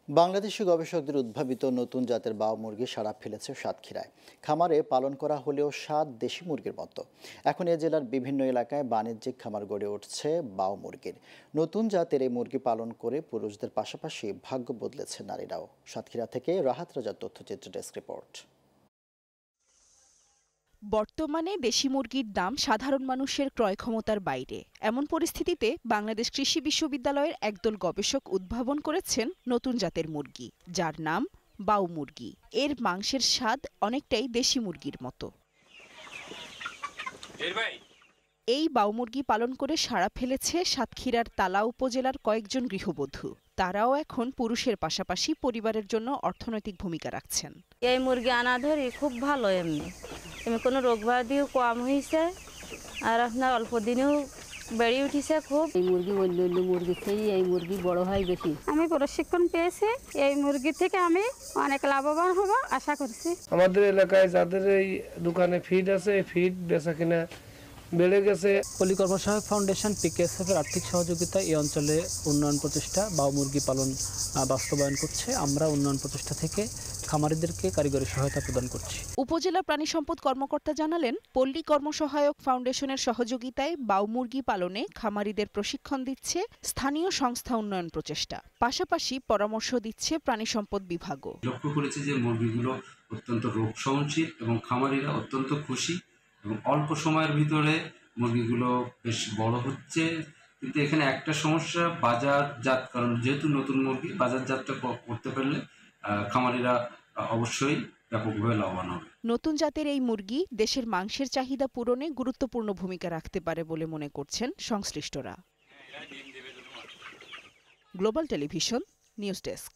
বাংলাদেশি গবেষকদের উদ্ভাবিত নতুন জাতের বাও মুরগি সাড়া ফেলেছে সাতক্ষীরায়। খামারে পালন করা হলেও স্বাদ দেশি মুরগির মতো। এখন এ জেলার বিভিন্ন এলাকায় বাণিজ্যিক খামার গড়ে উঠছে বাও মুরগির। নতুন জাতের এই মুরগি পালন করে পুরুষদের পাশাপাশি ভাগ্য বদলেছে নারীরাও। সাতক্ষীরা থেকে রাহাত রাজার তথ্যচিত্র ডেস্ক রিপোর্ট। বর্তমানে দেশি মুরগির দাম সাধারণ মানুষের ক্রয় ক্ষমতার বাইরে। এমন পরিস্থিতিতে বাংলাদেশ কৃষি বিশ্ববিদ্যালয়ের একদল গবেষক উদ্ভাবন করেছেন নতুন জাতের মুরগি, যার নাম বাও মুরগি। এর মাংসের স্বাদ অনেকটাই দেশি মুরগির মতো। এই বাও মুরগি পালন করে সাড়া ফেলেছে সাতক্ষীরার তালা উপজেলার কয়েকজন গৃহবধূ। তারাও এখন পুরুষের পাশাপাশি পরিবারের জন্য অর্থনৈতিক ভূমিকা রাখছেন। এই মুরগি আনা ধরি খুব ভালো, এমনি কোনো রোগ ব্যাধিও কম হয়েছে, আর আপনার অল্প দিনেও বেড়ে উঠেছে খুব। এই মুরগি অন্য অন্য মুরগি থেকে এই মুরগি বড় হয় বেশি। আমি প্রশিক্ষণ পেয়েছি, এই মুরগি থেকে আমি অনেক লাভবান হব আশা করছি। আমাদের এলাকায় যাদের এই দোকানে ফিড আছে, ফিড বেচা কিনা বেড়ে গেছে। পল্লী কর্মসহায়ক ফাউন্ডেশন PKSF এর আর্থিক সহযোগিতা এই অঞ্চলে উন্নয়ন প্রচেষ্টা বাও মুরগি পালন বাস্তবায়ন করছে। আমরা উন্নয়ন প্রচেষ্টা থেকে খামারিদেরকে কারিগরি সহায়তা প্রদান করছি। উপজেলা প্রাণী সম্পদ কর্মকর্তা জানালেন, পল্লী কর্মসহায়ক ফাউন্ডেশনের সহযোগিতায় বাও মুরগি পালনে খামারিদের প্রশিক্ষণ দিচ্ছে স্থানীয় সংস্থা উন্নয়ন প্রচেষ্টা। পাশাপাশি পরামর্শ দিচ্ছে প্রাণী সম্পদ বিভাগও। লক্ষ্য করেছে যে মুরগিগুলো অত্যন্ত রোগ সহনশীল এবং খামারিরা অত্যন্ত খুশি এবং অল্প সময়ের ভিতরে মুরগিগুলো বেশ বড় হচ্ছে। কিন্তু এখানে একটা সমস্যা বাজারজাত, কারণ যেহেতু নতুন মুরগি বাজারজাতটা করতে পারলে খামারিরা অবশ্যই ব্যাপকভাবে লাভবান হবে। নতুন জাতের এই মুরগি দেশের মাংসের চাহিদা পূরণে গুরুত্বপূর্ণ ভূমিকা রাখতে পারে বলে মনে করছেন সংশ্লিষ্টরা। Global television news desk.